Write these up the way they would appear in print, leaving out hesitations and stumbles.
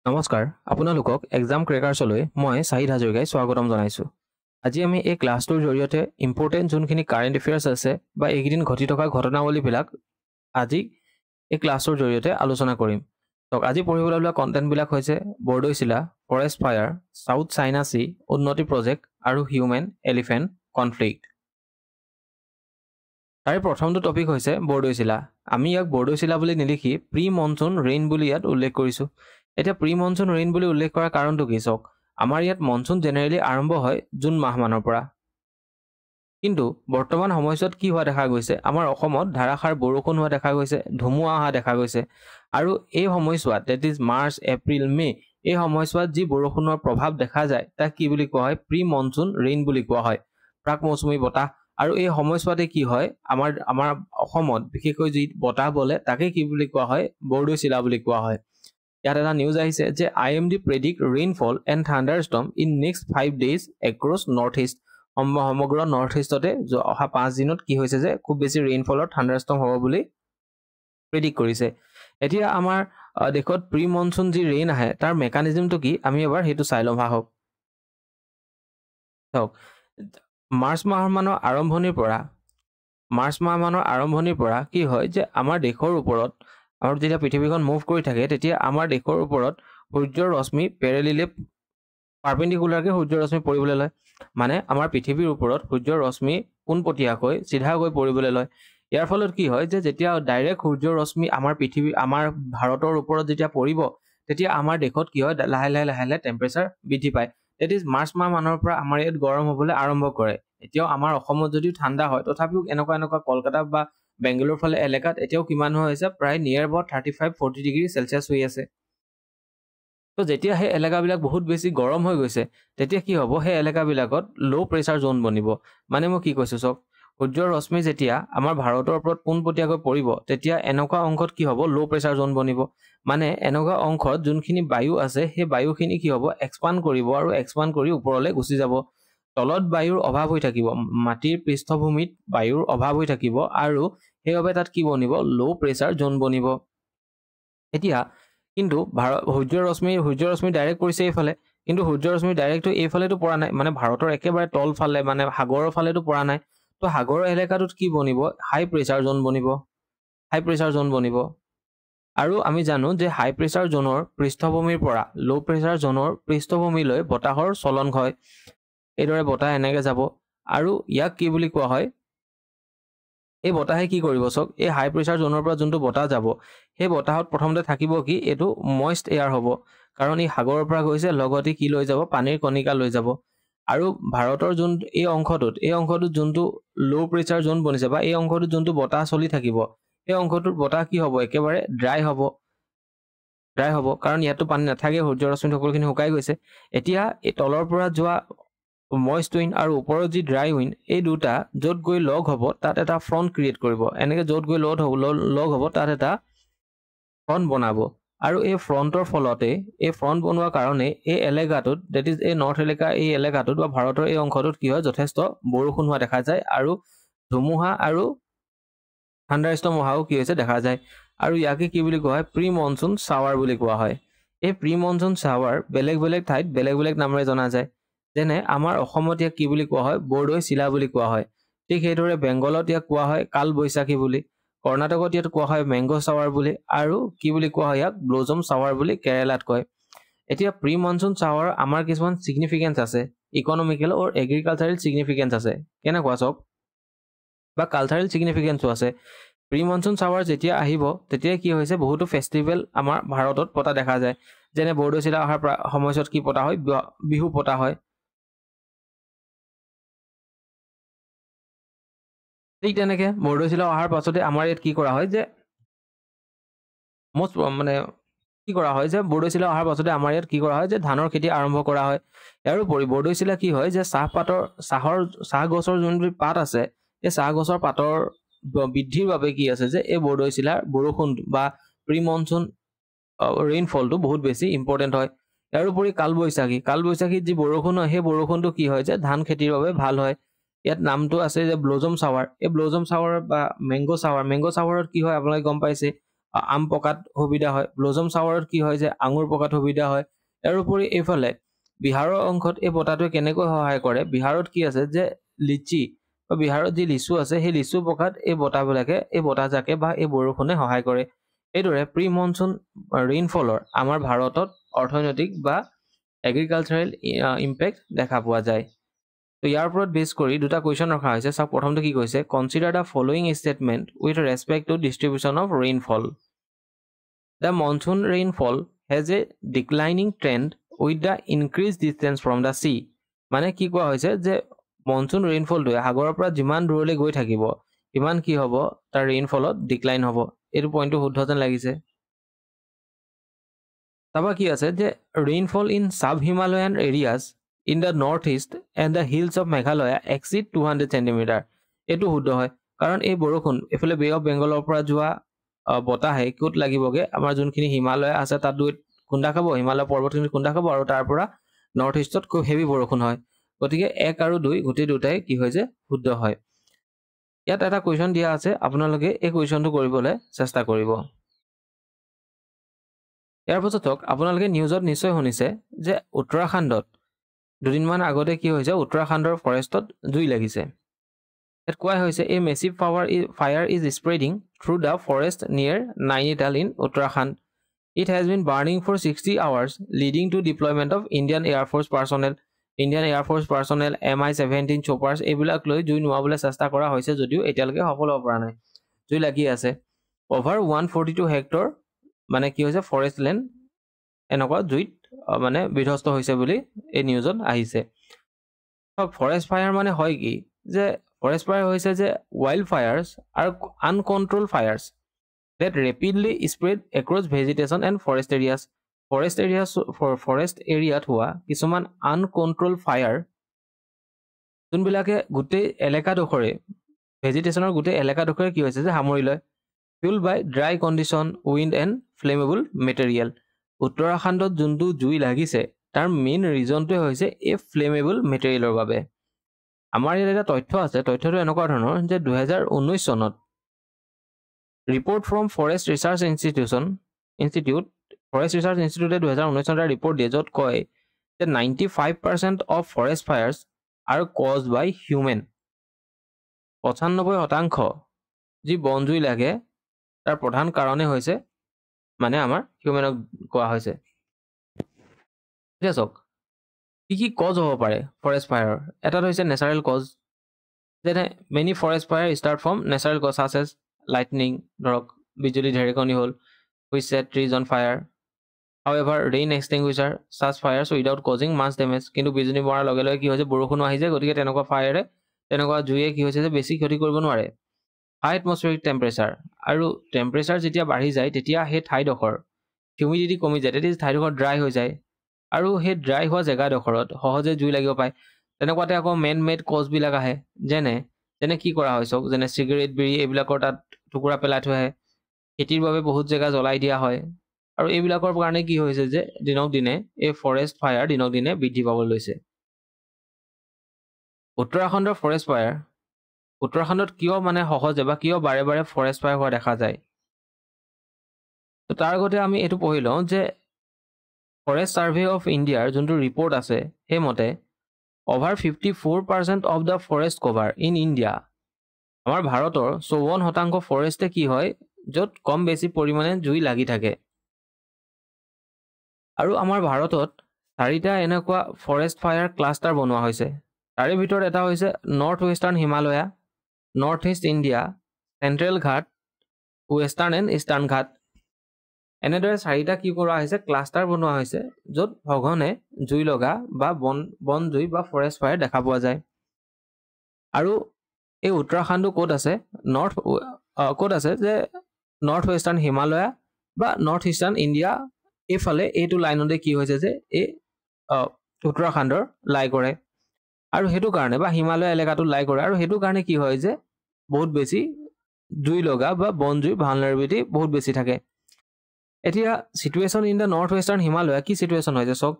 নমস্কাৰ আপোনালোকক এক্সাম ক্ৰেকাৰ্ছলৈ মই চাহিদ হাজৰিকাই স্বাগতম জনাইছোঁ। আজি আমি এই ক্লাছটোৰ জৰিয়তে ইম্পৰ্টেণ্ট যোনখিনি কাৰেণ্ট এফেয়াৰ্ছ আছে বা এইকেইদিন ঘটি থকা ঘটনাৱলীবিলাক আজি এই ক্লাছটোৰ জৰিয়তে আলোচনা কৰিম। আজি পঢ়িবলৈ লোৱা কণ্টেণ্টবিলাক হৈছে Bordoisila, forest fire, South China Sea, Unnati project আৰু হিউমেন এলিফেণ্ট কনফ্লিক্ট। তাৰে প্ৰথমটো টপিক হৈছে বৰদৈচিলা। আমি ইয়াক বৰদৈচিলা বুলি নিলিখি প্ৰি মনচুন ৰেইন বুলি ইয়াত উল্লেখ কৰিছোঁ। এতিয়া প্ৰি মনচুন ৰেইন বুলি উল্লেখ কৰাৰ কাৰণটো কি চাওক, আমাৰ ইয়াত মনচুন জেনেৰেলি আৰম্ভ হয় জুন মাহমানৰ পৰা, কিন্তু বৰ্তমান সময়ছোৱাত কি হোৱা দেখা গৈছে, আমাৰ অসমত ধাৰাসাৰ বৰষুণ হোৱা দেখা গৈছে, ধুমুহা অহা দেখা গৈছে। আৰু এই সময়ছোৱাত ডেট ইজ মাৰ্চ, এপ্ৰিল, মে, এই সময়ছোৱাত যি বৰষুণৰ প্ৰভাৱ দেখা যায় তাক কি বুলি কোৱা হয়, প্ৰি মনচুন ৰেইন বুলি কোৱা হয়, প্ৰাক মৌচুমী বতাহ। আৰু এই সময়ছোৱাতে কি হয়, আমাৰ অসমত বিশেষকৈ যি বতাহ বলে তাকে কি বুলি কোৱা হয়, বৰদৈচিলা বুলি কোৱা হয়। ইয়াত এটা নিউজ আহিছে যে IMD predict rainfall and thunderstorm in next 5 days across north east. সমগ্ৰ নৰ্থ ইষ্টতে অহা 5 দিনত কি হৈছে যে খুব বেছি ৰেইনফলৰ থাণ্ডাৰষ্টৰ্ম হ'ব বুলি প্ৰেডিক্ট কৰিছে। এতিয়া আমাৰ দেশত প্ৰি মনচুন যি ৰেইন আহে তাৰ মেকানিজমটো কি, আমি এবাৰ সেইটো চাই লওঁ আহক। মাৰ্চ মাহমানৰ আৰম্ভণিৰ পৰা কি হয় যে আমাৰ দেশৰ ওপৰত, আৰু যেতিয়া পৃথিৱীখন মুভ কৰি থাকে তেতিয়া আমাৰ দেশৰ ওপৰত সূৰ্যৰ ৰশ্মি পাৰ্পেণ্ডিকুলাৰকৈ সূৰ্যৰ ৰশ্মি পৰিবলৈ লয়। মানে আমাৰ পৃথিৱীৰ ওপৰত সূৰ্যৰ ৰশ্মি পোনপটীয়াকৈ চিধাকৈ পৰিবলৈ লয়। ইয়াৰ ফলত কি হয় যে যেতিয়া ডাইৰেক্ট সূৰ্যৰ ৰশ্মি আমাৰ ভাৰতৰ ওপৰত যেতিয়া পৰিব তেতিয়া আমাৰ দেশত কি হয়, লাহে লাহে টেম্পাৰেচাৰ বৃদ্ধি পায়। ডেট ইজ মাৰ্চ মাহমানৰ পৰা আমাৰ ইয়াত গৰম হ'বলৈ আৰম্ভ কৰে। এতিয়াও আমাৰ অসমত যদিও ঠাণ্ডা হয় তথাপিও এনেকুৱা কলকাতা বা বেংগলোৰ ফালে এলেকাত এতিয়াও কিমান হৈ আছে, প্ৰায় নিয়াৰ এবাউট 35-40 ডিগ্ৰী চেলচিয়াছ হৈ আছে। তো যেতিয়া সেই এলেকাবিলাক বহুত বেছি গৰম হৈ গৈছে তেতিয়া কি হ'ব, সেই এলেকাবিলাকত ল' প্ৰেছাৰ জোন বনিব। মানে মই কি কৈছোঁ চাওক, সূৰ্যৰ ৰশ্মি যেতিয়া আমাৰ ভাৰতৰ ওপৰত পোনপটীয়াকৈ পৰিব তেতিয়া এনেকুৱা অংশত কি হ'ব, ল' প্ৰেছাৰ জোন বনিব। মানে এনেকুৱা অংশত যোনখিনি বায়ু আছে সেই বায়ুখিনি কি হ'ব, এক্সপাণ্ড কৰিব আৰু এক্সপাণ্ড কৰি ওপৰলৈ গুচি যাব। তলত বায়ুৰ অভাৱ হৈ থাকিব, মাটিৰ পৃষ্ঠভূমিত বায়ুৰ অভাৱ হৈ থাকিব আৰু সেইবাবে তাত কি বনিব, ল' প্ৰেছাৰ জোন বনিব। এতিয়া কিন্তু সূৰ্যৰ ৰশ্মি ডাইৰেক্ট পৰিছে এইফালে, কিন্তু সূৰ্যৰ ৰশ্মি ডাইৰেক্টটো এইফালেতো পৰা নাই, মানে ভাৰতৰ একেবাৰে তল ফালে, মানে সাগৰৰ ফালেতো পৰা নাই। তো সাগৰৰ এলেকাটোত কি বনিব, হাই প্ৰেছাৰ জোন বনিব। আৰু আমি জানো যে হাই প্ৰেছাৰ জোনৰ পৃষ্ঠভূমিৰ পৰা ল' প্ৰেছাৰ জোনৰ পৃষ্ঠভূমিলৈ বতাহৰ চলন হয়। এইদৰে বতাহ এনেকৈ যাব আৰু ইয়াক কি বুলি কোৱা হয়, এই বতাহে কি কৰিব চাওক, এই হাই প্ৰেছাৰ জোনৰ পৰা যোনটো বতাহ যাব সেই বতাহত প্ৰথমতে থাকিব কি, এইটো মইষ্ট এয়াৰ হ'ব, কাৰণ ই সাগৰৰ পৰা গৈছে, লগতে কি লৈ যাব, পানীৰ কণিকা লৈ যাব। আৰু ভাৰতৰ এই অংশটোত যোনটো ল' প্ৰেছাৰ জোন বনিছে বা এই অংশটোত যোনটো বতাহ চলি থাকিব সেই অংশটোত বতাহ কি হ'ব, একেবাৰে ড্ৰাই হ'ব, কাৰণ ইয়াতো পানী নাথাকে, সূৰ্যৰ ৰশ্মি সকলোখিনি শুকাই গৈছে। এতিয়া এই তলৰ পৰা যোৱা মইষ্ট উইণ্ড আৰু ওপৰত যি ড্ৰাই উইণ্ড, এই দুটা য'ত গৈ লগ হ'ব তাত এটা ফ্ৰণ্ট ক্ৰিয়েট কৰিব। এনেকৈ য'ত গৈ লগ হ'ব তাত এটা ফ্ৰণ্ট বনাব। আৰু এই ফ্ৰণ্টৰ ফলতে, এই ফ্ৰণ্ট বনোৱাৰ কাৰণে এই এলেকাটোত, ডেট ইজ এই নৰ্থ এই এলেকাটোত বা ভাৰতৰ এই অংশটোত কি হয়, যথেষ্ট বৰষুণ হোৱা দেখা যায় আৰু ধুমুহা আৰু থাণ্ডাৰষ্টৰ্ম অহাও কি হৈছে দেখা যায়। আৰু ইয়াকে কি বুলি কোৱা হয়, প্ৰি মনচুন শ্বাৱাৰ বুলি কোৱা হয়। এই প্ৰি মনচুন শ্বাৱাৰ বেলেগ বেলেগ ঠাইত বেলেগ বেলেগ নামেৰে জনা যায়। যেনে আমাৰ অসমত ইয়াক কি বুলি কোৱা হয়, বৰদৈচিলা বুলি কোৱা হয়। ঠিক সেইদৰে বেংগলত ইয়াক কোৱা হয় কাল বৈশাখী বুলি, কৰ্ণাটকত ইয়াত কোৱা হয় মেংগ' শ্বাৱাৰ বুলি, আৰু কি বুলি কোৱা হয় ইয়াক ব্লজম শ্বাৱাৰ বুলি কেৰেলাত কয়। এতিয়া প্ৰি মনচুন শ্বাৱাৰ আমাৰ কিছুমান ছিগনিফিকেঞ্চ আছে, ইকনমিকেল আৰু এগ্ৰিকালচাৰেল ছিগনিফিকেঞ্চ আছে, কেনেকুৱা চাওক, বা কালচাৰেল ছিগনিফিকেঞ্চো আছে। প্ৰি মনচুন শ্বাৱাৰ যেতিয়া আহিব তেতিয়া কি হৈছে, বহুতো ফেষ্টিভেল আমাৰ ভাৰতত পতা দেখা যায়। যেনে বৰদৈচিলা অহাৰ সময়ছোৱাত কি পতা হয়, বিহু পতা হয়। ঠিক তেনেকৈ বৰদৈচিলা অহাৰ পাছতে আমাৰ ইয়াত কি কৰা হয় যে বৰদৈচিলা অহাৰ পাছতে আমাৰ ইয়াত কি কৰা হয় যে ধানৰ খেতি আৰম্ভ কৰা হয়। ইয়াৰোপৰি বৰদৈচিলা কি হয় যে চাহ গছৰ যোনবোৰ পাত আছে, এই চাহ গছৰ পাতৰ বৃদ্ধিৰ বাবে কি আছে যে এই বৰদৈচিলাৰ বৰষুণ বা প্ৰি মনচুন ৰেইনফলটো বহুত বেছি ইম্পৰ্টেণ্ট হয়। ইয়াৰোপৰি কালবৈশাখীত যি বৰষুণ হয় সেই বৰষুণটো কি হয় যে ধান খেতিৰ বাবে ভাল হয়। ইয়াত নামটো আছে যে ব্লজম শ্বাৱাৰ। এই ব্লজম শ্বাৱাৰ বা মেংগ' শ্বাৱাৰত কি হয় আপোনালোকে গম পাইছে, আম পকাত সুবিধা হয় ব্লজম শাৱাৰত কি হয় যে আঙুৰ পকাত সুবিধা হয় ইয়াৰ উপৰি এইফালে বিহাৰৰ অংশত এই বতাহটোৱে কেনেকৈ সহায় কৰে বিহাৰত কি আছে যে লিচি বা বিহাৰত যি লিচু আছে সেই লিচু পকাত এই বতাহবিলাকে এই বতাহজাকে বা এই বৰষুণে সহায় কৰে এইদৰে প্ৰি মনসুন ৰেইনফলৰ আমাৰ ভাৰতত অৰ্থনৈতিক বা এগ্ৰিকালচাৰেল ইম্পেক্ট দেখা পোৱা যায় তো ইয়াৰ ওপৰত বেছ কৰি দুটা কুৱেশ্যন ৰখা হৈছে চাওক প্ৰথমটো কি কৈছে consider the following statement with respect to distribution of rainfall the monsoon rainfall has a declining trend with the increase distance from the sea মানে কি কোৱা হৈছে যে মনসুন ৰেইনফলটোৱে সাগৰৰ পৰা যিমান দূৰলৈ গৈ থাকিব সিমান কি হ'ব তাৰ ৰেইনফলত ডিক্লাইন হ'ব এইটো পইণ্টটো শুদ্ধ যেন লাগিছে তাৰপৰা কি আছে যে rainfall in sub Himalayan areas in the north east and the hills of Meghalaya exceed 200 centimetre এইটো শুদ্ধ হয় কাৰণ এই বৰষুণ এইফালে বে অফ বেংগলৰ পৰা যোৱা বতাহে ক'ত লাগিবগে আমাৰ যোনখিনি হিমালয় আছে তাত খুন্দা খাব হিমালয় পৰ্বতখিনি খুন্দা খাব আৰু তাৰ পৰা নৰ্থ ইষ্টত খুব হেভি বৰষুণ হয় গতিকে 1 আৰু 2 গোটেই দুটাই কি হয় যে শুদ্ধ হয় ইয়াত এটা কুৱেশ্যন দিয়া আছে আপোনালোকে এই কুৱেশ্যনটো কৰিবলৈ চেষ্টা কৰিব ইয়াৰ পাছত আপোনালোকে নিউজত নিশ্চয় শুনিছে যে উত্তৰাখণ্ডত দুদিনমান আগতে কি হৈছে উত্তৰাখণ্ডৰ ফৰেষ্টত জুই লাগিছে ইয়াত কোৱা হৈছে a massive fire is spreading through the forest near Nainital in Uttarakhand it has been burning for 60 hours leading to deployment of Indian air force personnel MI-17 choppers এইবিলাক লৈ জুই নুৱাবলৈ চেষ্টা কৰা হৈছে যদিও এতিয়ালৈকে সফল হ'ব পৰা নাই জুই লাগি আছে অভাৰ 142 হেক্টৰ মানে কি হৈছে ফৰেষ্ট লেণ্ড এনেকুৱা জুইত মানে বিধ্বস্ত হৈছে বুলি এই নিউজত আহিছে ফৰেষ্ট ফায়াৰ মানে হয় কি যে ফৰেষ্ট ফায়াৰ হৈছে যে ৱাইল্ড ফায়াৰ্ছ আৰু আনকণ্ট্ৰল ফায়াৰ্ছ that rapidly spread across vegetation and forest areas এৰিয়াত হোৱা কিছুমান আনকণ্ট্ৰল ফায়াৰ যোনবিলাকে গোটেই এলেকাডোখৰে ভেজিটেশ্যনৰ গোটেই এলেকাডোখৰে কি হৈছে যে সামৰি লয় fueled by dry condition wind and flammable material উত্তৰাখণ্ডত যোনটো জুই লাগিছে তাৰ মেইন ৰিজনটোৱে হৈছে এই ফ্লেমেবল মেটেৰিয়েলৰ বাবে আমাৰ ইয়াত এটা তথ্য আছে তথ্যটো এনেকুৱা ধৰণৰ যে 2019 চনত ৰিপৰ্ট ফ্ৰম ফৰেষ্ট ৰিচাৰ্চ ইনষ্টিটিউটে 2019 চনত ৰিপৰ্ট দিয়ে য'ত কয় যে 95% of forest fires are caused by human 95% যি বনজুই লাগে তাৰ প্ৰধান কাৰণে হৈছে মানে আমাৰ হিউমেনক কোৱা হৈছে এতিয়া চাওক কি কজ হ'ব পাৰে ফৰেষ্ট ফায়াৰৰ এটাত হৈছে নেচাৰেল কজ যেনে many forest fire start from natural cause such as lightning ধৰক বিজুলী ঢেৰেকনি হ'ল which set trees on fire however rain extinguisher such fires without causing much damage কিন্তু বিজুলী মৰাৰ লগে লগে কি হৈছে বৰষুণো আহি যায় গতিকে তেনেকুৱা ফায়াৰে তেনেকুৱা জুয়ে কি হৈছে যে বেছি ক্ষতি কৰিব নোৱাৰে হাই এটমছফিয়াৰিক টেম্পাৰেচাৰ আৰু টেম্পাৰেচাৰ যেতিয়া বাঢ়ি যায় তেতিয়া সেই ঠাইডোখৰ হিউমিডিটি কমি যায় তেতিয়া ঠাইডোখৰ ড্ৰাই হৈ যায় আৰু সেই ড্ৰাই হোৱা জেগাডোখৰত সহজে জুই লাগিব পাৰে তেনেকুৱাতে আকৌ মেন মেড কজবিলাক আহে যেনে কি কৰা হয় চাওক যেনে চিগাৰেট বিড়ি এইবিলাকৰ তাত টুকুৰা পেলাই থৈ আহে খেতিৰ বাবে বহুত জেগা জ্বলাই দিয়া হয় আৰু এইবিলাকৰ কাৰণে কি হৈছে যে দিনক দিনে এই ফৰেষ্ট ফায়াৰ দিনক দিনে বৃদ্ধি পাবলৈ লৈছে উত্তৰাখণ্ডৰ ফৰেষ্ট ফায়াৰ উত্তৰাখণ্ডত কিয় মানে সহজে বা কিয় বাৰে বাৰে ফৰেষ্ট ফায়াৰ হোৱা দেখা যায় তো তাৰ আগতে আমি এইটো পঢ়ি লওঁ যে ফৰেষ্ট ছাৰ্ভে অফ ইণ্ডিয়াৰ যোনটো ৰিপৰ্ট আছে সেইমতে over 54% of the forest cover in India আমাৰ ভাৰতৰ 54% ফৰেষ্টে কি হয় য'ত কম বেছি পৰিমাণে জুই লাগি থাকে আৰু আমাৰ ভাৰতত 4টা এনেকুৱা ফৰেষ্ট ফায়াৰ ক্লাষ্টাৰ বনোৱা হৈছে তাৰে ভিতৰত এটা হৈছে north western Himalaya north east India central ঘাট ৱেষ্টাৰ্ণ এণ্ড ইষ্টাৰ্ণ ঘাট এনেদৰে 4টা কি কৰা হৈছে ক্লাষ্টাৰ বনোৱা হৈছে য'ত সঘনে জুই লগা বা বন জুই বা ফৰেষ্ট ফায়াৰ দেখা পোৱা যায় আৰু এই উত্তৰাখণ্ড ক'ত আছে যে নৰ্থ ৱেষ্টাৰ্ণ হিমালয়া বা নৰ্থ ইষ্টাৰ্ণ ইণ্ডিয়া এইফালে এইটো লাইনতে কি হৈছে যে এই উত্তৰাখণ্ডৰ লাই কৰে আৰু সেইটো কাৰণে বা হিমালয় এলেকাটো লাই কৰে আৰু সেইটো কাৰণে কি হয় যে বহুত বেছি জুই লগা বা বন জুই ভালনাৰেবিলিটি বহুত বেছি থাকে এতিয়া situation in the north western Himalaya কি সিচুৱেশ্যন হয় যে চাওক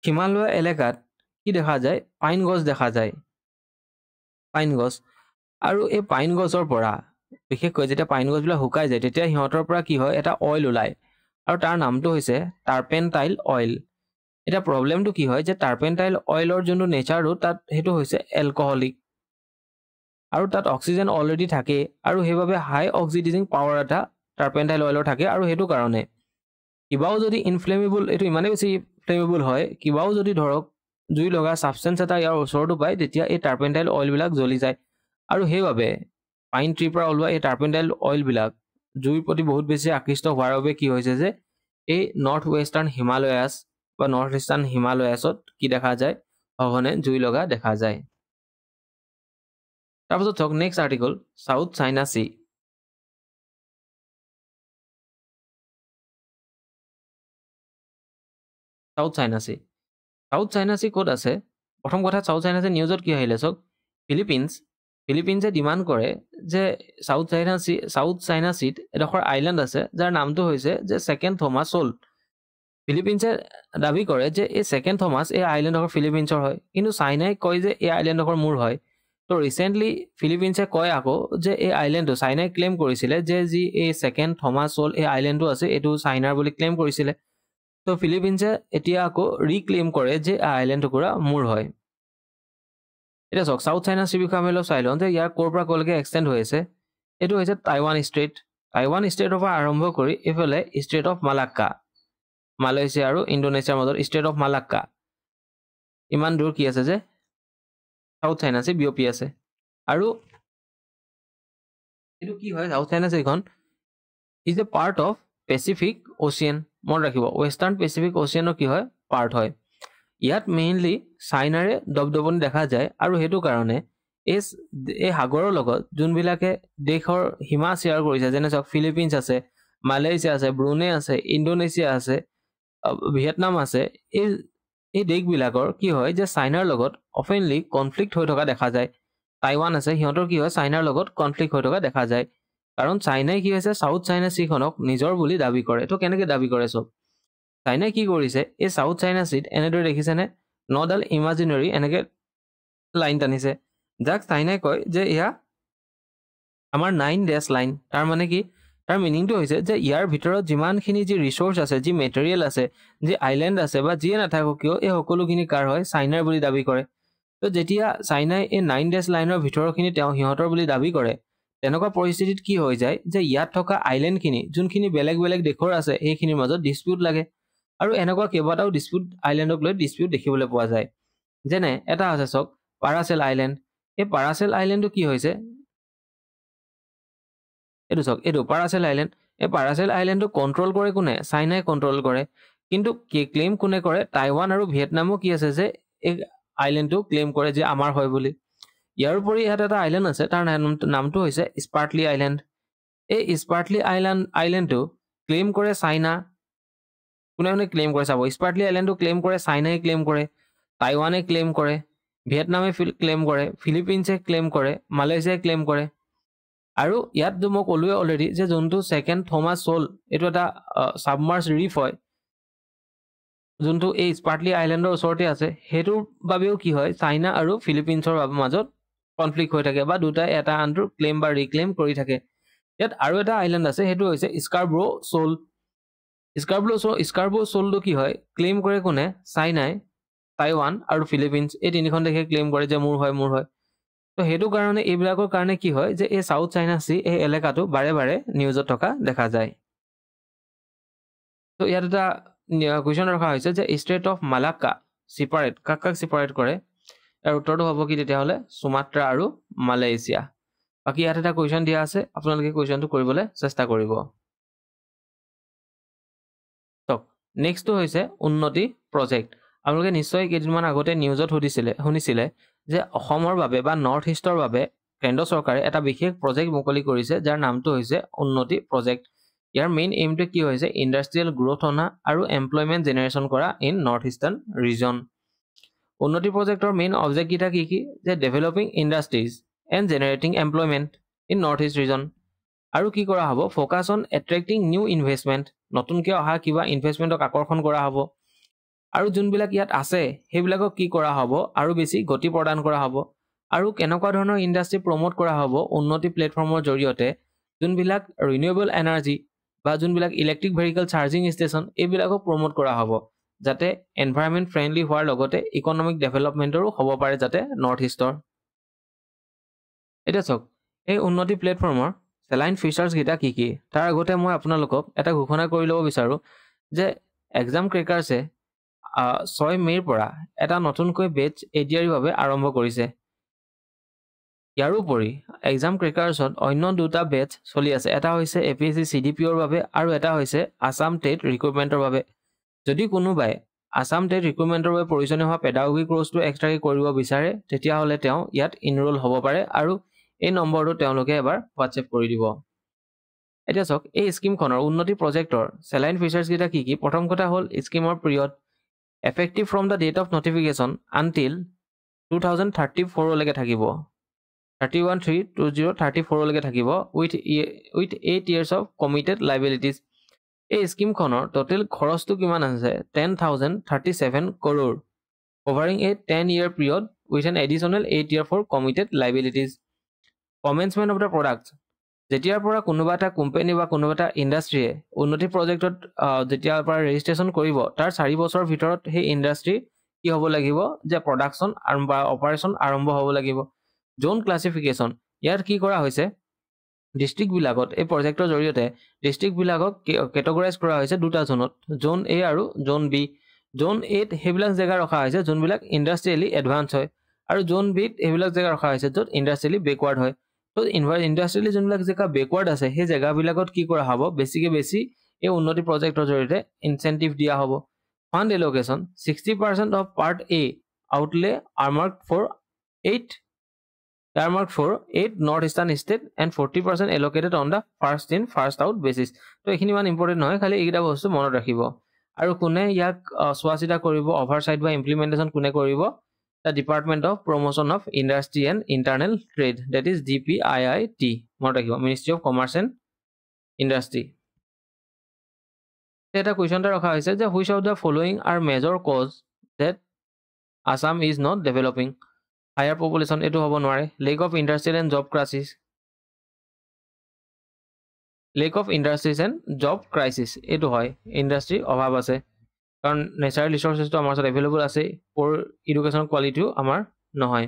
হিমালয় এলেকাত কি দেখা যায় পাইন গছ দেখা যায় পাইন গছ আৰু এই পাইন গছৰ পৰা বিশেষকৈ যেতিয়া পাইন গছবিলাক শুকাই যায় তেতিয়া সিহঁতৰ পৰা কি হয় এটা অইল ওলায় আৰু তাৰ নামটো হৈছে টাৰ্পেণ্টাইল অইল। এতিয়া প্ৰব্লেমটো কি হয় যে টাৰ্পেণ্টাইল অইলৰ যোনটো নেচাৰটো তাত সেইটো হৈছে এলকহলিক আৰু তাত অক্সিজেন অলৰেডি থাকে আৰু সেইবাবে হাই অক্সিডাইজিং পাৱাৰ এটা টাৰ্পেণ্টাইল অইলৰ থাকে আৰু সেইটো কাৰণে কিবাও যদি ইনফ্লেমেবল এইটো ইমানেই বেছি ফ্লেমেবল হয় কিবাও যদি ধৰক জুই লগা ছাবষ্টেঞ্চ এটা ইয়াৰ ওচৰতো পায় তেতিয়া এই টাৰ্পেণ্টাইল অইলবিলাক জ্বলি যায় আৰু সেইবাবে পাইন ট্ৰিৰ পৰা ওলোৱা এই টাৰ্পেণ্টাইল অইলবিলাক জুইৰ প্ৰতি বহুত বেছি আকৃষ্ট হোৱাৰ বাবে কি হৈছে যে এই নৰ্থ ৱেষ্টাৰ্ণ হিমালয়াছ বা নৰ্থ ইষ্টাৰ্ণ হিমালয়াছত কি দেখা যায় সঘনে জুই লগা দেখা যায়। তাৰপিছত চাওক নেক্সট আৰ্টিকল সাউথ চাইনা সি। সাউথ চাইনা সি, সাউথ চাইনা সি ক'ত আছে? প্ৰথম কথা সাউথ চাইনা সি নিউজত কি আহিলে চাওক ফিলিপিনছে ডিমাণ্ড কৰে যে সাউথ চাইনা সিত এডোখৰ আইলেণ্ড আছে যাৰ নামটো হৈছে যে ছেকেণ্ড থমাছ হ'ল। ফিলিপিনছে দাবী কৰে যে এই ছেকেণ্ড থমাছ এই আইলেণ্ডডোখৰ ফিলিপিনছৰ হয় কিন্তু চাইনাই কয় যে এই আইলেণ্ডডোখৰ মোৰ হয়। তো ৰিচেণ্টলি ফিলিপিনছে কয় আকৌ যে এই আইলেণ্ডটো চাইনাই ক্লেইম কৰিছিলে যে যি এই ছেকেণ্ড থমাছ হ'ল এই আইলেণ্ডটো আছে এইটো চাইনাৰ বুলি ক্লেইম কৰিছিলে। তো ফিলিপিনছে এতিয়া আকৌ ৰিক্লেইম কৰে যে আইলেণ্ড টুকুৰা মোৰ হয়। এতিয়া চাওক সাউথ চাইনা সি বিষয়ে আমি অলপ চাই লওঁ যে ইয়াৰ ক'ৰ পৰা ক'লৈকে এক্সটেণ্ড হৈ আছে। এইটো হৈছে টাইৱান ষ্ট্ৰেইটৰ পৰা আৰম্ভ কৰি এইফালে ষ্ট্ৰেইট অফ মালাক্কা, মালয়েছিয়া আৰু ইণ্ডোনেছিয়াৰ মাজত ষ্ট্ৰেইট অফ মালাক্কা ইমান দূৰ কি আছে যে সাউথ চাইনা সি বিয়পি আছে। আৰু এইটো কি হয় সাউথ চাইনা সিখন is a part of Pacific ocean. মনত ৰাখিব ৱেষ্টাৰ্ণ পেচিফিক অচিয়ানৰ কি হয় পাৰ্ট হয়। ইয়াত মেইনলি চাইনাৰে দবদবনি দেখা যায় আৰু সেইটো কাৰণে এই সাগৰৰ লগত যোনবিলাকে দেশৰ সীমা শ্বেয়াৰ কৰিছে যেনে চাওক ফিলিপিনছ আছে, মালয়েছিয়া আছে, ব্ৰুনেই আছে, ইণ্ডোনেছিয়া আছে, ভিয়েটনাম আছে, এই দেশবিলাকৰ কি হয় যে চাইনাৰ লগত অফেনলি কনফ্লিক্ট হৈ থকা দেখা যায়। টাইৱান আছে সিহঁতৰ কি হয় চাইনাৰ লগত কনফ্লিক্ট হৈ থকা দেখা যায় কাৰণ চাইনাই কি হৈছে সাউথ চাইনা সিখনক নিজৰ বুলি দাবী কৰে। তো কেনেকৈ দাবী কৰে চব চাইনাই কি কৰিছে এই সাউথ চাইনা সিত এনেদৰে দেখিছেনে নডাল ইমাজিনেৰী এনেকৈ লাইন টানিছে যাক চাইনাই কয় যে এয়া আমাৰ 9 ডেছ লাইন। তাৰ মানে কি তাৰ মিনিংটো হৈছে যে ইয়াৰ ভিতৰত যিমানখিনি যি ৰিচোৰ্চ আছে, যি মেটেৰিয়েল আছে, যি আইলেণ্ড আছে বা যিয়ে নাথাকক কিয় এই সকলোখিনি কাৰ হয় চাইনাৰ বুলি দাবী কৰে। তো যেতিয়া চাইনাই এই 9 ডেছ লাইনৰ ভিতৰৰখিনি তেওঁ সিহঁতৰ বুলি দাবী কৰে তেনেকুৱা পৰিস্থিতিত কি হৈ যায় যে ইয়াত থকা আইলেণ্ডখিনি যোনখিনি বেলেগ বেলেগ দেশৰ আছে সেইখিনিৰ মাজত ডিছপিউট লাগে আৰু এনেকুৱা কেইবাটাও ডিছপিউট আইলেণ্ডক লৈ ডিছপিউট দেখিবলৈ পোৱা যায়। যেনে এটা আছে চাওক পাৰাচেল আইলেণ্ড। এই পাৰাচেল আইলেণ্ডটো কি হৈছে এইটো চাওক এইটো পাৰাচেল আইলেণ্ড। এই পাৰাচেল আইলেণ্ডটো কণ্ট্ৰল কৰে কোনে? চাইনাই কণ্ট্ৰল কৰে। কিন্তু ক্লেইম কোনে কৰে? টাইৱান আৰু ভিয়েটনামো কি আছে যে এই আইলেণ্ডটো ক্লেইম কৰে যে আমাৰ হয় বুলি। ইয়াৰ উপৰি ইয়াত এটা আইলেণ্ড আছে তাৰ নামটো হৈছে স্পাৰ্টলি আইলেণ্ড। এই স্পাৰ্টলি আইলেণ্ডটো ক্লেইম কৰে চাইনা। কোনে ক্লেইম কৰে চাব স্পাৰ্টলি আইলেণ্ডটো ক্লেইম কৰে চাইনাই ক্লেইম কৰে, টাইৱানে ক্লেইম কৰে, ভিয়েটনামে ক্লেইম কৰে, ফিলিপিনছে ক্লেইম কৰে, মালয়েছিয়াই ক্লেইম কৰে। আৰু ইয়াত মই ক'লোৱে অলৰেডি যে যোনটো ছেকেণ্ড থমাছ হ'ল এইটো এটা ছাবমাৰ্জ ৰিফ হয় যোনটো এই স্পাৰ্টলি আইলেণ্ডৰ ওচৰতে আছে। সেইটোৰ বাবেও কি হয় চাইনা আৰু ফিলিপিনছৰ মাজত কনফ্লিক্ট হৈ থাকে বা দুটাই এটা আনটোৰ ক্লেইম বা ৰিক্লেইম কৰি থাকে। ইয়াত আৰু এটা আইলেণ্ড আছে সেইটো হৈছে স্কাৰব্ৰ' শ্ব'ল। স্কাৰব্ৰ' শ্ব'লটো কি হয় ক্লেইম কৰে কোনে? চাইনাই, টাইৱান আৰু ফিলিপিনছ এই তিনিখন দেশে ক্লেইম কৰে যে মোৰ হয়। তো সেইটো কাৰণে এইবিলাকৰ কাৰণে কি হয় যে এই সাউথ চাইনা সি এই এলেকাটো বাৰে বাৰে নিউজত থকা দেখা যায়। তো ইয়াত এটা কুৱেশ্যন ৰখা হৈছে যে ষ্ট্ৰেইট অফ মালাক্কা ছিপাৰেট কাক ছিপাৰেট কৰে? ইয়াৰ উত্তৰটো হ'ব কি তেতিয়াহ'লে সুমাত্ৰা আৰু মালয়েছিয়া। বাকী ইয়াত এটা কুৱেশ্যন দিয়া আছে আপোনালোকে কুৱেশ্যনটো কৰিবলৈ চেষ্টা কৰিব। নেক্সটটো হৈছে উন্নতি প্ৰজেক্ট। আপোনালোকে নিশ্চয় কেইদিনমান আগতে নিউজত শুনিছিলে যে অসমৰ বাবে বা নৰ্থ ইষ্টৰ বাবে কেন্দ্ৰ চৰকাৰে এটা বিশেষ প্ৰজেক্ট মুকলি কৰিছে যাৰ নামটো হৈছে উন্নতি প্ৰজেক্ট। ইয়াৰ মেইন এইমটো কি হৈছে ইণ্ডাষ্ট্ৰিয়েল গ্ৰোথ অনা আৰু এমপ্লয়মেণ্ট জেনেৰেশ্যন কৰা ইন নৰ্থ ইষ্টাৰ্ণ ৰিজন। উন্নতি প্ৰজেক্টৰ মেইন অবজেক্টকেইটা কি যে developing industries and generating employment in north east region. আৰু কি কৰা হ'ব focus on attracting new investment, নতুনকৈ অহা কিবা ইনভেষ্টমেণ্টক আকৰ্ষণ কৰা হ'ব। আৰু যোনবিলাক ইয়াত আছে সেইবিলাকক কি কৰা হ'ব আৰু বেছি গতি প্ৰদান কৰা হ'ব। আৰু কেনেকুৱা ধৰণৰ ইণ্ডাষ্ট্ৰি প্ৰমোট কৰা হ'ব উন্নতি প্লেটফৰ্মৰ জৰিয়তে যোনবিলাক ৰিনিউৱেবল এনাৰ্জি বা যোনবিলাক ইলেক্ট্ৰিক ভেহিকল চাৰ্জিং ষ্টেচন এইবিলাকক প্ৰমোট কৰা হ'ব যাতে এনভাইৰনমেণ্ট ফ্ৰেণ্ডলি হোৱাৰ লগতে ইকনমিক ডেভেলপমেণ্টৰো হ'ব পাৰে যাতে নৰ্থ ইষ্টৰ এতিয়া চাওক এই উন্নতি প্লেটফৰ্মৰ চেলাইন ফিচাৰ্ছ কেইটা কি কি তাৰ আগতে মই আপোনালোকক এটা ঘোষণা কৰি ল'ব বিচাৰোঁ যে এক্সাম ক্ৰেকাৰ্ছে 6 মে'ৰ পৰা এটা নতুনকৈ বেটছ এডিআৰিৰ বাবে আৰম্ভ কৰিছে ইয়াৰোপৰি এক্সাম ক্ৰেকাৰ্ছত অন্য দুটা বেটছ চলি আছে এটা হৈছে APSC CDPOৰ বাবে আৰু এটা হৈছে আসাম টেট ৰিক্ৰুটমেণ্টৰ বাবে যদি কোনোবাই আসাম টেট ৰিক্ৰুটমেণ্টৰ বাবে প্ৰয়োজনীয় হোৱা পেডাগোগিক কোৰ্চটো এক্সট্ৰাকৈ কৰিব বিচাৰে তেতিয়াহ'লে তেওঁ ইয়াত ইনৰোল হ'ব পাৰে আৰু এই নম্বৰটো তেওঁলোকে এবাৰ হোৱাটছএপ কৰি দিব এতিয়া চাওক এই স্কিমখনৰ উন্নতি প্ৰজেক্টৰ চেলাইন ফিচাৰ্ছ কেইটা কি কি প্ৰথম কথা হ'ল স্কিমৰ period effective from the date of notification until 2034 লৈকে থাকিব 31/3/2034 লৈকে থাকিব with 8 years of committed liabilities এই স্কিমখনৰ টোটেল খৰচটো কিমান আছে 10,037 crore covering a 10-year period with an additional 8 year for committed liabilities commencement of the products যেতিয়াৰ পৰা কোনোবা এটা কোম্পানী বা কোনোবা এটা ইণ্ডাষ্ট্ৰীয়ে উন্নতি প্ৰজেক্টত যেতিয়াৰ পৰা ৰেজিষ্ট্ৰেশ্যন কৰিব তাৰ 4 বছৰৰ ভিতৰত সেই ইণ্ডাষ্ট্ৰী কি হ'ব লাগিব যে প্ৰডাকশ্যন আৰু বা অপাৰেশ্যন আৰম্ভ হ'ব লাগিব জোন ক্লাছিফিকেশ্যন ইয়াৰ কি কৰা হৈছে ডিষ্ট্ৰিক্টবিলাকত এই প্ৰজেক্টৰ জৰিয়তে ডিষ্ট্ৰিক্টবিলাকক কেটেগৰাইজ কৰা হৈছে দুটা জোনত জোন এ আৰু জোন বি জোন এত সেইবিলাক জেগা ৰখা হৈছে যোনবিলাক ইণ্ডাষ্ট্ৰিয়েলি এডভান্স হয় আৰু জোন বিত সেইবিলাক জেগা ৰখা হৈছে য'ত ইণ্ডাষ্ট্ৰিয়েলি বেকৱাৰ্ড হয় তো ইণ্ডাষ্ট্ৰিয়েলি যোনবিলাক জেগা বেকৱাৰ্ড আছে সেই জেগাবিলাকত কি কৰা হ'ব বেছি এই উন্নতি প্ৰজেক্টৰ জৰিয়তে ইনচেন্টিভ দিয়া হ'ব fund allocation 60% of part A outlay earmarked for 8 North Eastern state and 40% allocated on the first in first out basis তো এইখিনি মান ইম্পৰ্টেন্ট নহয় খালি এইকেইটা বস্তু মনত ৰাখিব আৰু কোনে ইয়াক চোৱাচিতা কৰিব অভাৰসাইট বা ইমপ্লিমেন্টেশ্যন কোনে কৰিব the Department of Promotion of Industry and Internal Trade that is DPIIT মনত ৰাখিব Ministry of Commerce and Industry এটা কুৱেশ্যনটা ৰখা হৈছে যে which of the following are major cause that Assam is not developing higher population এটো হ'ব নোৱাৰে lack of industrial and job crisis এটো হয় ইন্ডাষ্ট্ৰি অভাৱ আছে কাৰণ নেচাৰেল ৰিসোৰ্সেসটো আমাৰ ওচৰত এভেইলেবল আছে ফৰ এডুকেশ্যন কোৱালিটিও আমাৰ নহয়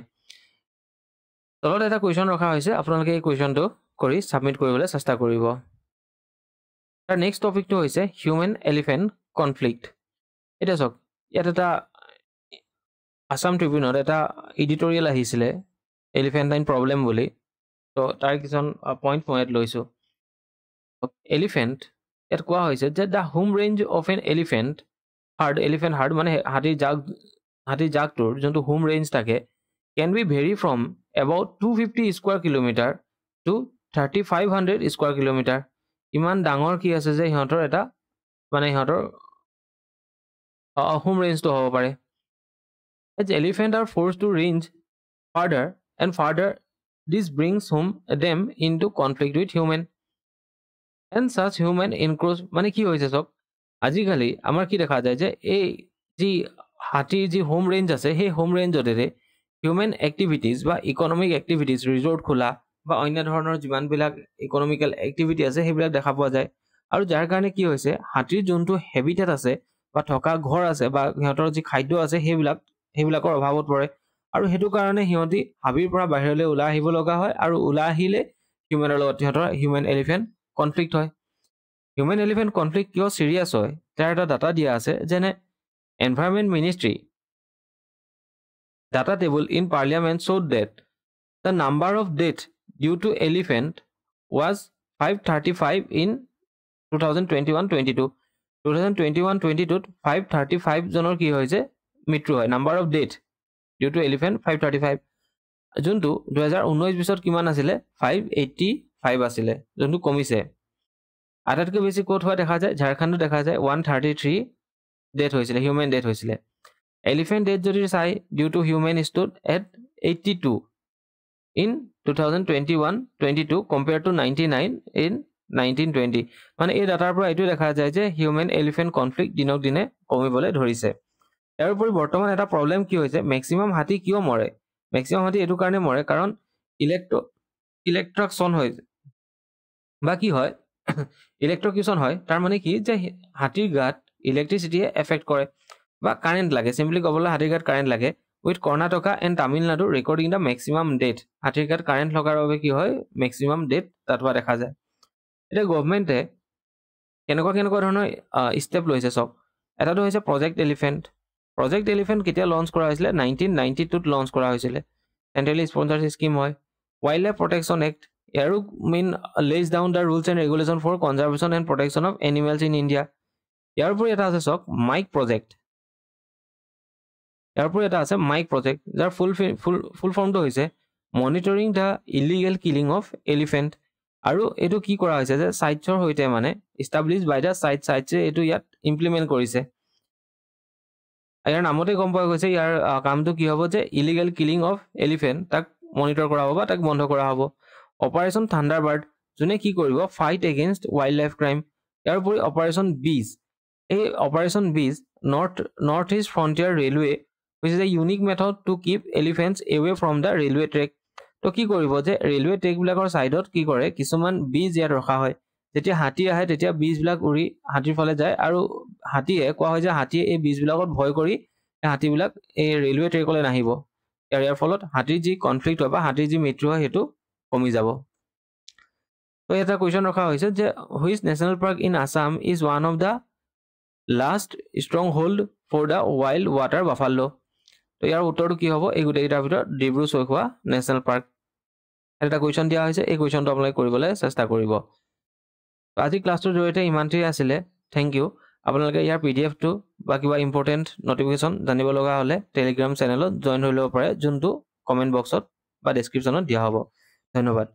তলত এটা কুৱেশ্যন ৰখা হৈছে আপোনালোকে এই কুৱেশ্যনটো কৰি সাবমিট কৰিবলৈ চেষ্টা কৰিব তাৰ নেক্সট টপিকটো হৈছে হিউম্যান এলিফেন্ট কনফ্লিক্ট এটা চাওক ইয়াত এটা আসাম ট্ৰিবিউনত এটা এডিটৰিয়েল আহিছিলে এলিফেণ্টাইন প্ৰব্লেম বুলি তো তাৰ কিছুমান পইণ্ট মই ইয়াত লৈছোঁ এলিফেণ্ট ইয়াত কোৱা হৈছে যে the home range of an elephant herd মানে হাতী জাকটোৰ যোনটো হোম ৰেঞ্জ থাকে can be vary from about 250 square kilometre to 3500 square kilometre ইমান ডাঙৰ কি আছে যে সিহঁতৰ এটা মানে সিহঁতৰ হোম ৰেঞ্জটো হ'ব পাৰে As elephants are forced to range farther and farther, this brings them into conflict with human. And such human encroach মানে কি হৈছে সব আজিকালি আমাৰ কি দেখা যায় যে এই যি হাতীৰ যি হোম ৰেঞ্জ আছে সেই হোম ৰেঞ্জতে হিউম্যান এক্টিভিটিজ বা ইকনমিক এক্টিভিটিজ ৰিজৰ্ট খোলা বা অন্য ধৰণৰ যিমানবিলাক ইকনমিক্যাল এক্টিভিটি আছে সেইবিলাক দেখা পোৱা যায় আৰু যাৰ কাৰণে কি হৈছে হাতীৰ যোনটো হেবিটেট আছে বা থকা ঘৰ আছে বা সিহঁতৰ যি খাদ্য আছে সেইবিলাকৰ অভাৱত পৰে আৰু হেতু কাৰণে সিহঁতি হাবিৰ পৰা বাহিৰলৈ ওলাই আহিব লগা হয় আৰু ওলাই আহিলে হিউম্যানৰ লগত সিহঁতৰ হিউম্যান এলিফেন্ট কনফ্লিক্ট হয় হিউম্যান এলিফেন্ট কনফ্লিক্ট কিয় সিৰিয়াছ হয় তাৰ এটা ডাটা দিয়া আছে যেনে environment ministry data table in parliament showed that the number of deaths due to elephant was 535 in 2021-22 535 জনৰ কি হৈছে মৃত্যু হয় number of death due to elephant 535 যোনটো 2019 পিছত কিমান আছিলে 585 আছিলে যোনটো কমিছে আটাইতকৈ বেছি কোট হোৱা দেখা যায় ঝাৰখণ্ড দেখা যায় 133 ডেথ হৈছিলে হিউম্যান ডেথ হৈছিলে এলিফেন্ট ডেথ যদি চাই due to human stood at 82 in 2021-22 compared to 99 in 1920 মানে এই ডাটাৰ পৰা এইটো দেখা যায় যে হিউম্যান এলিফেন্ট কনফ্লিক্ট দিনক দিনে কমিবলৈ ধৰিছে ইয়াৰ উপৰি বৰ্তমান এটা প্ৰবলেম কি হৈছে ম্যাক্সিমাম হাতী কিয় মৰে মেক্সিমাম হাতী এইটো কাৰণে মৰে কাৰণ ইলেক্ট্ৰকশ্যন হয় বা কি হয় ইলেক্ট্ৰকিউশ্যন হয় তাৰ মানে কি যে হাতীৰ গাত ইলেক্ট্ৰিচিটিয়ে এফেক্ট কৰে বা কাৰেণ্ট লাগে চিম্পলি ক'বলৈ হাতীৰ গাত কাৰেণ্ট লাগে with Karnataka and Tamil Nadu recording the maximum death হাতীৰ গাত কাৰেণ্ট লগাৰ বাবে কি হয় মেক্সিমাম ডেথ তাত হোৱা দেখা যায় এতিয়া গভৰ্ণমেণ্টে কেনেকুৱা ধৰণৰ ষ্টেপ লৈছে চাওক এটাটো হৈছে প্ৰজেক্ট এলিফেণ্ট কেতিয়া লঞ্চ কৰা হৈছিলে 1992ত লঞ্চ কৰা হৈছিলে চেণ্ট্ৰেলি স্পন্সৰ্ড স্কিম হয় ৱাইল্ড লাইফ প্ৰটেকশ্যন এক্ট ইয়াৰো main lays down the rules and regulation for conservation and protection of animals in India ইয়াৰ উপৰি এটা আছে চাওক মাইক প্ৰজেক্ট যাৰ ফুল ফৰ্মটো হৈছে monitoring the illegal killing of elephant আৰু এইটো কি কৰা হৈছে যে চাইটছৰ সৈতে মানে ইষ্টাব্লিছ বাই দ্য চাইটছে এইটো ইয়াত ইমপ্লিমেণ্ট কৰিছে ইয়াৰ নামতে গম পোৱা গৈছে ইয়াৰ কামটো কি হ'ব যে ইলিগেল কিলিং অফ এলিফেণ্ট তাক মনিটৰ কৰা হ'ব বা তাক বন্ধ কৰা হ'ব অপাৰেশ্যন থাণ্ডাৰবাৰ্ড যোনে কি কৰিব fight against wild life crime ইয়াৰ উপৰি অপাৰেশ্যন বিজ এই অপাৰেশ্যন বিজ North East Frontier Railway which is a unique method to keep elephants away from the railway track তো কি কৰিব যে ৰেলৱে ট্ৰেকবিলাকৰ সাইডত কি কৰে কিছুমান বীজ ইয়াত ৰখা হয় যেতিয়া হাতী আহে তেতিয়া বীজবিলাক উৰি হাতীৰ ফালে যায় আৰু হাতীয়ে কোৱা হয় যে হাতীয়ে এই বীজবিলাকত ভয় কৰি হাতীবিলাক এই ৰেলৱে ট্ৰেকলৈ নাহিব ইয়াৰ ফলত হাতীৰ যি কনফ্লিক্ট হয় বা হাতীৰ যি মৃত্যু হয় সেইটো কমি যাব তো এটা কোৱেশ্চন ৰখা হৈছে যে which national park in Assam is one of the last stronghold for the wild water buffalo তো ইয়াৰ উত্তৰটো কি হ'ব এই গোটেইকেইটাৰ ভিতৰত ডিব্ৰু-চৈখোৱা নেশ্যনেল পাৰ্ক এটা কুৱেশ্যন দিয়া হৈছে এই কুৱেশ্যনটো আপোনালোকে কৰিবলৈ চেষ্টা কৰিব আজি ক্লাছটোৰ জৰিয়তে ইমানটোৱে আছিলে থেংক ইউ আপোনালোকে ইয়াৰ পিডিএফটো বা কিবা ইম্পৰ্টেণ্ট নটিফিকেশ্যন জানিব লগা হ'লে টেলিগ্ৰাম চেনেলত জইন হৈ ল'ব পাৰে যোনটো কমেণ্ট বক্সত বা ডেছক্ৰিপশ্যনত দিয়া হ'ব ধন্যবাদ